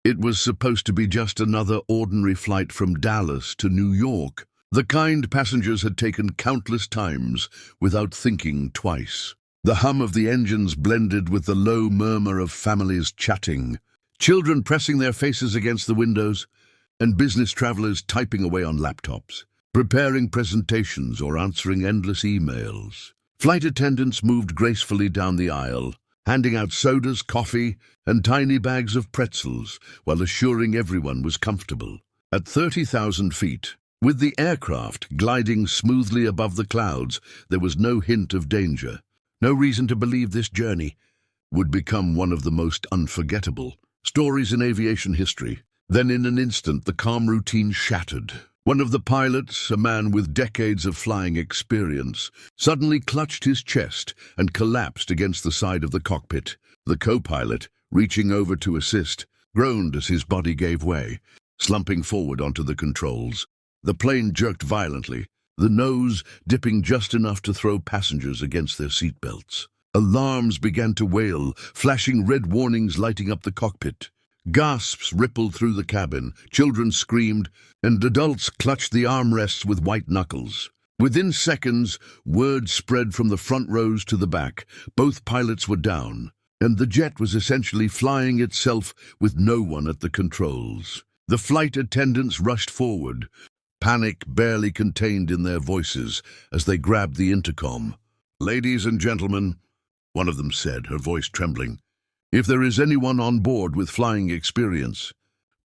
It was supposed to be just another ordinary flight from Dallas to New York. The kind passengers had taken countless times without thinking twice. The hum of the engines blended with the low murmur of families chatting, children pressing their faces against the windows, and business travelers typing away on laptops, preparing presentations or answering endless emails. Flight attendants moved gracefully down the aisle, handing out sodas, coffee, and tiny bags of pretzels while assuring everyone was comfortable. At 30,000 feet, with the aircraft gliding smoothly above the clouds, there was no hint of danger. No reason to believe this journey would become one of the most unforgettable stories in aviation history. Then in an instant, the calm routine shattered. One of the pilots, a man with decades of flying experience, suddenly clutched his chest and collapsed against the side of the cockpit. The co-pilot, reaching over to assist, groaned as his body gave way, slumping forward onto the controls. The plane jerked violently, the nose dipping just enough to throw passengers against their seatbelts. Alarms began to wail, flashing red warnings lighting up the cockpit. Gasps rippled through the cabin, children screamed, and adults clutched the armrests with white knuckles. Within seconds, word spread from the front rows to the back. Both pilots were down, and the jet was essentially flying itself with no one at the controls. The flight attendants rushed forward, panic barely contained in their voices as they grabbed the intercom. "Ladies and gentlemen," one of them said, her voice trembling, "if there is anyone on board with flying experience,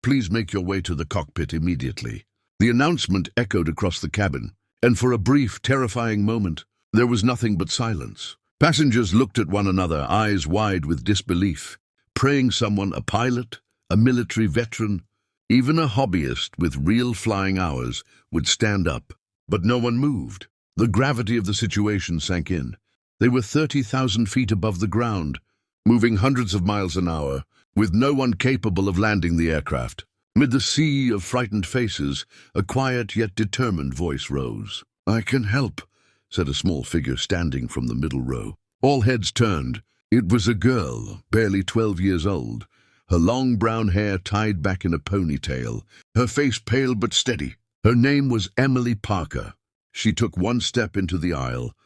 please make your way to the cockpit immediately." The announcement echoed across the cabin, and for a brief, terrifying moment, there was nothing but silence. Passengers looked at one another, eyes wide with disbelief, praying someone, a pilot, a military veteran, even a hobbyist with real flying hours, would stand up. But no one moved. The gravity of the situation sank in. They were 30,000 feet above the ground, moving hundreds of miles an hour, with no one capable of landing the aircraft. Amid the sea of frightened faces, a quiet yet determined voice rose. "I can help," said a small figure standing from the middle row. All heads turned. It was a girl, barely 12 years old, her long brown hair tied back in a ponytail, her face pale but steady. Her name was Emily Parker. She took one step into the aisle,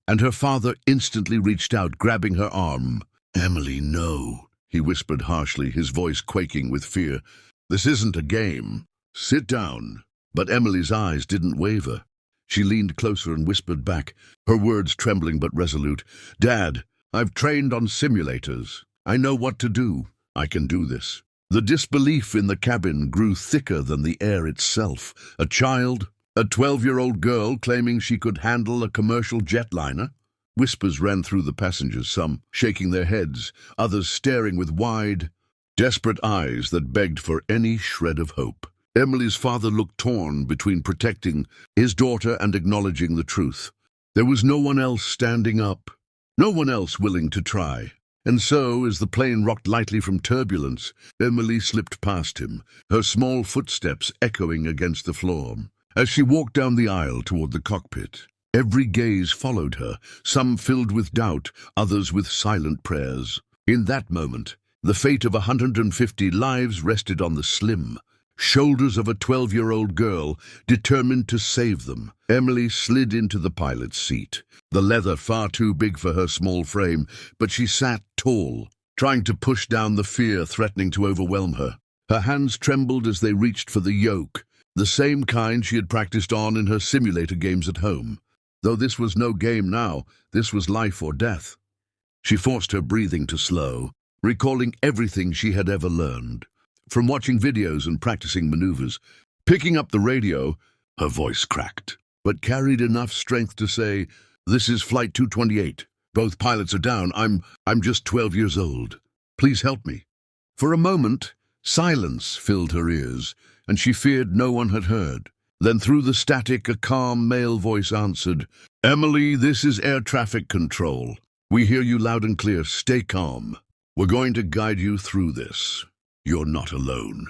and her father instantly reached out, grabbing her arm. "Emily, no," he whispered harshly, his voice quaking with fear. "This isn't a game. Sit down." But Emily's eyes didn't waver. She leaned closer and whispered back, her words trembling but resolute. "Dad, I've trained on simulators. I know what to do. I can do this." The disbelief in the cabin grew thicker than the air itself. A child, a 12-year-old girl claiming she could handle a commercial jetliner? Whispers ran through the passengers, some shaking their heads, others staring with wide, desperate eyes that begged for any shred of hope. Emily's father looked torn between protecting his daughter and acknowledging the truth. There was no one else standing up, no one else willing to try. And so, as the plane rocked lightly from turbulence, Emily slipped past him, her small footsteps echoing against the floor. As she walked down the aisle toward the cockpit, every gaze followed her, some filled with doubt, others with silent prayers. In that moment, the fate of 150 lives rested on the slim shoulders of a 12-year-old girl determined to save them. Emily slid into the pilot's seat, the leather far too big for her small frame, but she sat tall, trying to push down the fear threatening to overwhelm her. Her hands trembled as they reached for the yoke, the same kind she had practiced on in her simulator games at home. Though this was no game now, this was life or death. She forced her breathing to slow, recalling everything she had ever learned. From watching videos and practicing maneuvers, picking up the radio, her voice cracked, but carried enough strength to say, "This is Flight 228. Both pilots are down. I'm just 12 years old. Please help me." For a moment, silence filled her ears, and she feared no one had heard. Then through the static, a calm male voice answered, "Emily, this is air traffic control. We hear you loud and clear. Stay calm. We're going to guide you through this. You're not alone."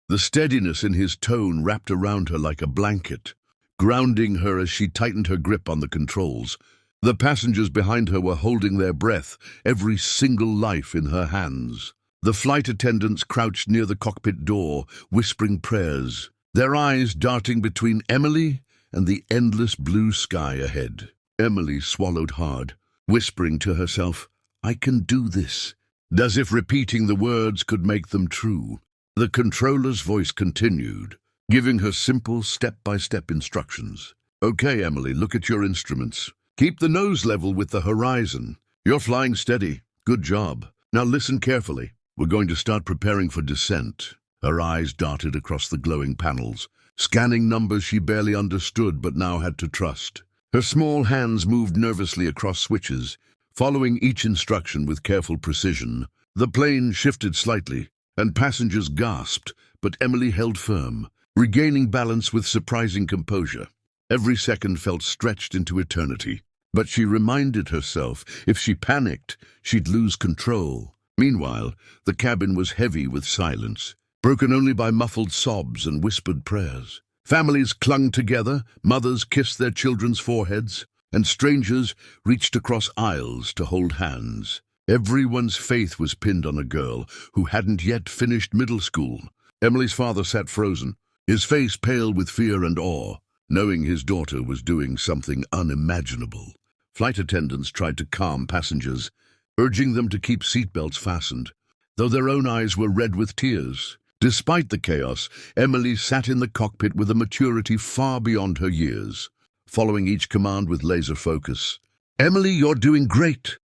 The steadiness in his tone wrapped around her like a blanket, grounding her as she tightened her grip on the controls. The passengers behind her were holding their breath, every single life in her hands. The flight attendants crouched near the cockpit door, whispering prayers, their eyes darting between Emily and the endless blue sky ahead. Emily swallowed hard, whispering to herself, "I can do this," as if repeating the words could make them true. The controller's voice continued, giving her simple step-by-step instructions. "Okay, Emily, look at your instruments. Keep the nose level with the horizon. You're flying steady. Good job. Now listen carefully. We're going to start preparing for descent." Her eyes darted across the glowing panels, scanning numbers she barely understood but now had to trust. Her small hands moved nervously across switches, following each instruction with careful precision. The plane shifted slightly, and passengers gasped, but Emily held firm, regaining balance with surprising composure. Every second felt stretched into eternity, but she reminded herself if she panicked, she'd lose control. Meanwhile, the cabin was heavy with silence, broken only by muffled sobs and whispered prayers. Families clung together, mothers kissed their children's foreheads, and strangers reached across aisles to hold hands. Everyone's faith was pinned on a girl who hadn't yet finished middle school. Emily's father sat frozen, his face pale with fear and awe, knowing his daughter was doing something unimaginable. Flight attendants tried to calm passengers, urging them to keep seatbelts fastened, though their own eyes were red with tears. Despite the chaos, Emily sat in the cockpit with a maturity far beyond her years, following each command with laser focus. "Emily, you're doing great,"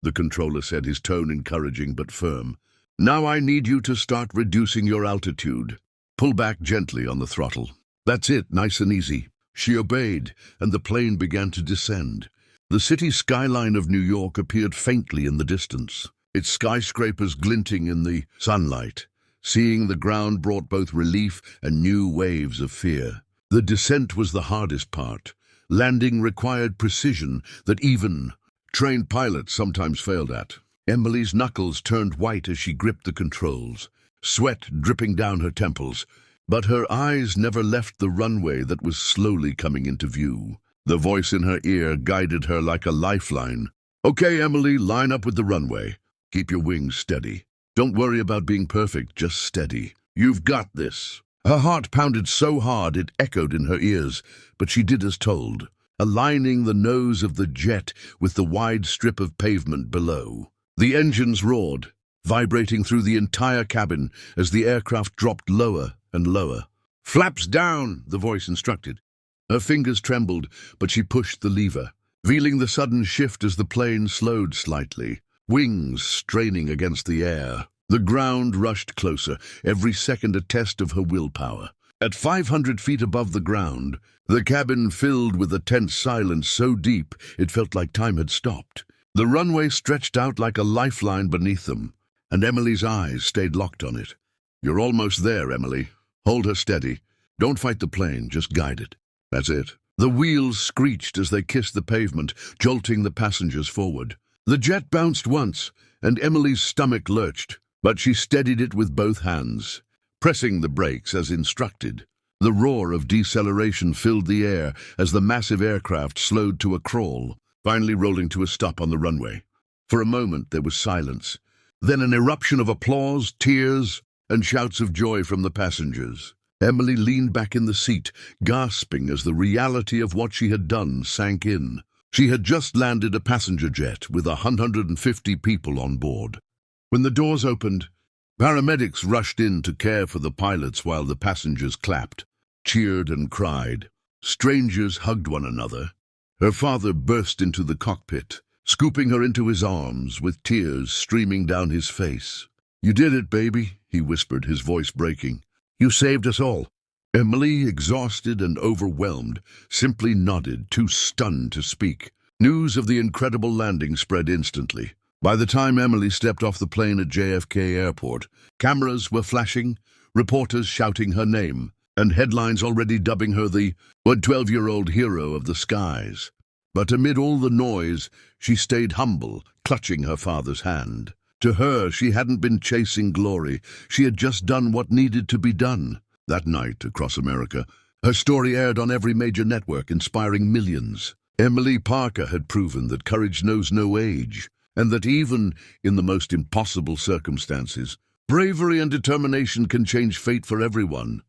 the controller said, his tone encouraging but firm. "Now I need you to start reducing your altitude. Pull back gently on the throttle. That's it, nice and easy." She obeyed, and the plane began to descend. The city skyline of New York appeared faintly in the distance, its skyscrapers glinting in the sunlight. Seeing the ground brought both relief and new waves of fear. The descent was the hardest part. Landing required precision that even trained pilots sometimes failed at. Emily's knuckles turned white as she gripped the controls, sweat dripping down her temples, but her eyes never left the runway that was slowly coming into view. The voice in her ear guided her like a lifeline. "Okay, Emily, line up with the runway. Keep your wings steady. Don't worry about being perfect, just steady. You've got this." Her heart pounded so hard it echoed in her ears, but she did as told, aligning the nose of the jet with the wide strip of pavement below. The engines roared, vibrating through the entire cabin as the aircraft dropped lower and lower. "Flaps down," the voice instructed. Her fingers trembled, but she pushed the lever, feeling the sudden shift as the plane slowed slightly, wings straining against the air. The ground rushed closer, every second a test of her willpower. At 500 feet above the ground, the cabin filled with a tense silence so deep it felt like time had stopped. The runway stretched out like a lifeline beneath them, and Emily's eyes stayed locked on it. "You're almost there, Emily. Hold her steady. Don't fight the plane, just guide it. That's it." The wheels screeched as they kissed the pavement, jolting the passengers forward. The jet bounced once, and Emily's stomach lurched, but she steadied it with both hands, pressing the brakes as instructed. The roar of deceleration filled the air as the massive aircraft slowed to a crawl, finally rolling to a stop on the runway. For a moment there was silence, then an eruption of applause, tears, and shouts of joy from the passengers. Emily leaned back in the seat, gasping as the reality of what she had done sank in. She had just landed a passenger jet with 150 people on board. When the doors opened, paramedics rushed in to care for the pilots while the passengers clapped, cheered, and cried. Strangers hugged one another. Her father burst into the cockpit, scooping her into his arms with tears streaming down his face. "You did it, baby," he whispered, his voice breaking. "You saved us all." Emily, exhausted and overwhelmed, simply nodded, too stunned to speak. News of the incredible landing spread instantly. By the time Emily stepped off the plane at JFK Airport, cameras were flashing, reporters shouting her name, and headlines already dubbing her the 12-year-old hero of the skies. But amid all the noise, she stayed humble, clutching her father's hand. To her, she hadn't been chasing glory. She had just done what needed to be done. That night, across America, her story aired on every major network, inspiring millions. Emily Parker had proven that courage knows no age, and that even in the most impossible circumstances, bravery and determination can change fate for everyone.